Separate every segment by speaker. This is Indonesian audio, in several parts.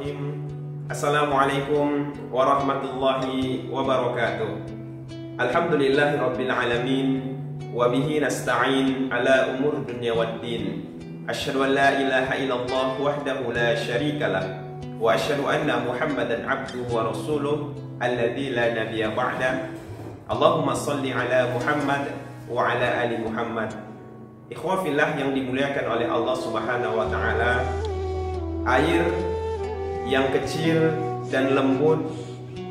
Speaker 1: Bismillahirrahmanirrahim. Assalamualaikum warahmatullahi wabarakatuh. Alhamdulillahi rabbil alamin. Wabihi nasta'in ala umur dunya waddin. Asyhadu an la ilaha illallah wahdahu la syarikalah. Wa asyhadu anna Muhammadan abduhu wa rasuluh alladzi la nabiyya ba'da. Allahumma salli ala Muhammad wa ala ali Muhammad. Ikhwafillah yang dimuliakan oleh Allah Subhanahu wa taala. Air yang kecil dan lembut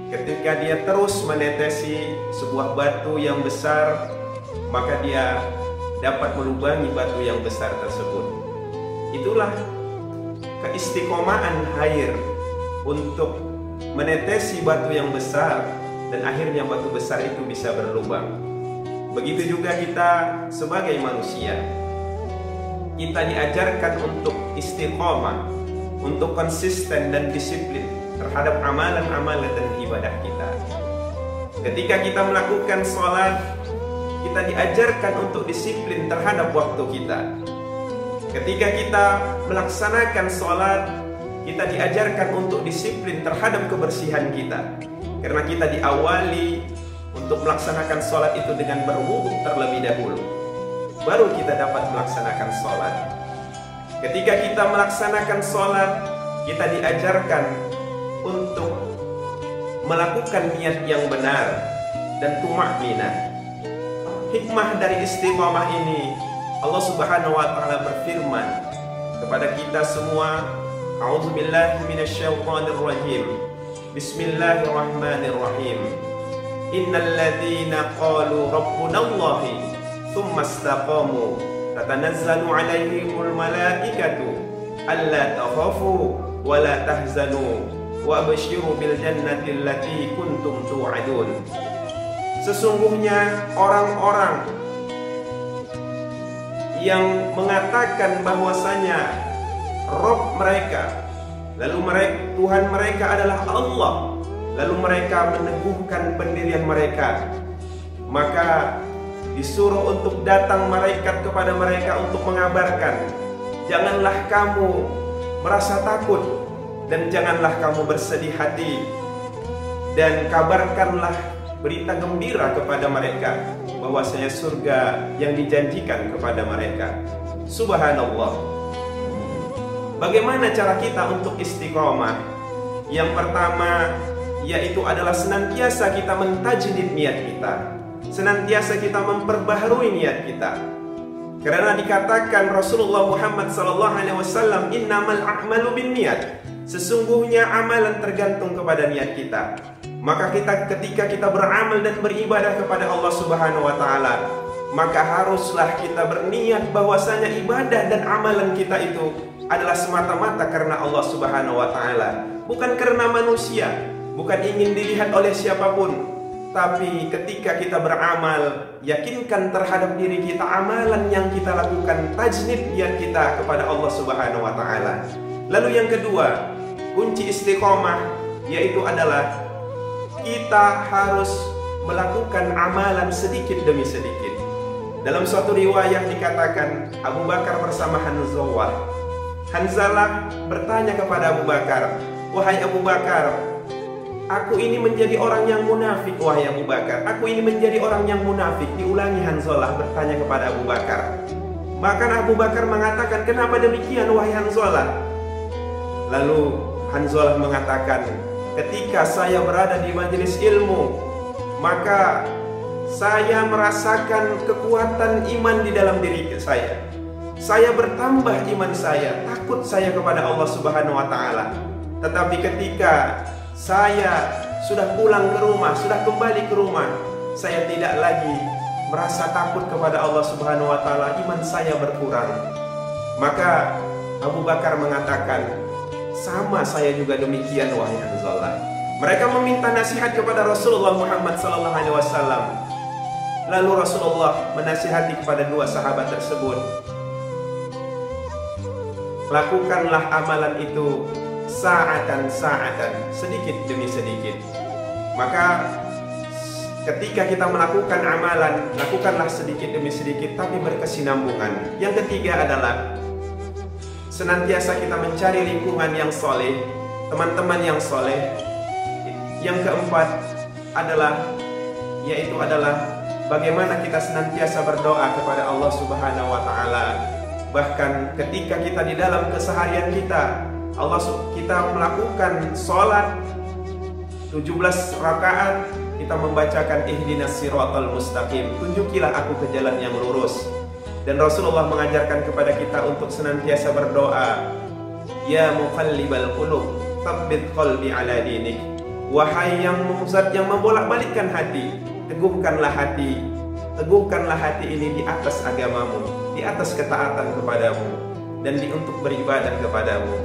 Speaker 1: ketika dia terus menetesi sebuah batu yang besar, maka dia dapat melubangi batu yang besar tersebut. Itulah keistiqomahan air untuk menetesi batu yang besar, dan akhirnya batu besar itu bisa berlubang. Begitu juga kita sebagai manusia, kita diajarkan untuk istiqomah, untuk konsisten dan disiplin terhadap amalan-amalan dan ibadah kita. Ketika kita melakukan sholat, kita diajarkan untuk disiplin terhadap waktu kita. Ketika kita melaksanakan sholat, kita diajarkan untuk disiplin terhadap kebersihan kita. Karena kita diawali untuk melaksanakan sholat itu dengan berwudu terlebih dahulu, baru kita dapat melaksanakan sholat. Ketika kita melaksanakan sholat, kita diajarkan untuk melakukan niat yang benar dan tumakninah. Hikmah dari istiqomah ini, Allah Subhanahu wa taala berfirman kepada kita semua, A'udzubillahi minasyaitonirrajim. Bismillahirrahmanirrahim. Innal ladzina qalu rabbunallahi tsumma istaqamu tatanazzalu 'alaihimul malaikatu alla takhafu wa la tahzanu wa abshiru bil jannati allati kuntum tu'adun. Sesungguhnya orang-orang yang mengatakan bahwasanya Rabb mereka, Tuhan mereka adalah Allah, lalu mereka meneguhkan pendirian mereka, maka disuruh untuk datang malaikat kepada mereka untuk mengabarkan, janganlah kamu merasa takut dan janganlah kamu bersedih hati, dan kabarkanlah berita gembira kepada mereka bahwasanya surga yang dijanjikan kepada mereka. Subhanallah. Bagaimana cara kita untuk istiqomah? Yang pertama yaitu adalah senantiasa kita mentajdid niat kita, senantiasa kita memperbaharui niat kita. Karena dikatakan Rasulullah Muhammad SAW, innamal a'malu binniyat. Sesungguhnya amalan tergantung kepada niat kita. Maka ketika kita beramal dan beribadah kepada Allah Subhanahu wa taala, maka haruslah kita berniat bahwasanya ibadah dan amalan kita itu adalah semata-mata karena Allah Subhanahu wa taala, bukan karena manusia, bukan ingin dilihat oleh siapapun. Tapi ketika kita beramal, yakinkan terhadap diri kita amalan yang kita lakukan, tajdid niat kita kepada Allah Subhanahu wa taala. Lalu yang kedua, kunci istiqomah yaitu adalah kita harus melakukan amalan sedikit demi sedikit. Dalam suatu riwayah dikatakan Abu Bakar bersama Hanzalah bertanya kepada Abu Bakar, "Wahai Abu Bakar, aku ini menjadi orang yang munafik." "Wahai Abu Bakar, aku ini menjadi orang yang munafik." Diulangi Hanzalah bertanya kepada Abu Bakar. Maka Abu Bakar mengatakan, "Kenapa demikian wahai Hanzalah?" Lalu Hanzalah mengatakan, "Ketika saya berada di majelis ilmu, maka saya merasakan kekuatan iman di dalam diri saya. Saya bertambah iman saya, takut saya kepada Allah Subhanahu wa taala. Tetapi ketika saya sudah pulang ke rumah, sudah kembali ke rumah, saya tidak lagi merasa takut kepada Allah Subhanahu wa taala, iman saya berkurang." Maka Abu Bakar mengatakan, "Sama saya juga demikian wahai Hanzalah." Mereka meminta nasihat kepada Rasulullah Muhammad SAW. Lalu Rasulullah menasihati kepada dua sahabat tersebut, "Lakukanlah amalan itu sa'atan, sedikit demi sedikit." Maka ketika kita melakukan amalan, lakukanlah sedikit demi sedikit tapi berkesinambungan. Yang ketiga adalah senantiasa kita mencari lingkungan yang soleh, teman-teman yang soleh. Yang keempat yaitu adalah bagaimana kita senantiasa berdoa kepada Allah Subhanahu wa Ta'ala. Bahkan ketika kita di dalam keseharian kita, kita melakukan sholat 17 rakaat, kita membacakan ihdinas siratal mustaqim, tunjukilah aku ke jalan yang lurus. Dan Rasulullah mengajarkan kepada kita untuk senantiasa berdoa, ya muqallibal qulub, tsabbit qalbi ala dinik. Wahai yang membolak-balikkan hati, teguhkanlah hati ini di atas agamamu, di atas ketaatan kepadamu, dan untuk beribadah kepadamu.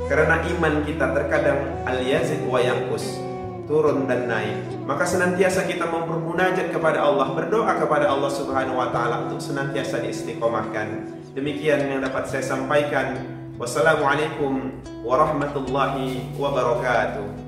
Speaker 1: Karena iman kita terkadang al-yazid wa yanqus, turun dan naik. Maka senantiasa kita bermunajat kepada Allah, berdoa kepada Allah Subhanahu wa Ta'ala untuk senantiasa diistiqomahkan. Demikian yang dapat saya sampaikan. Wassalamualaikum warahmatullahi wabarakatuh.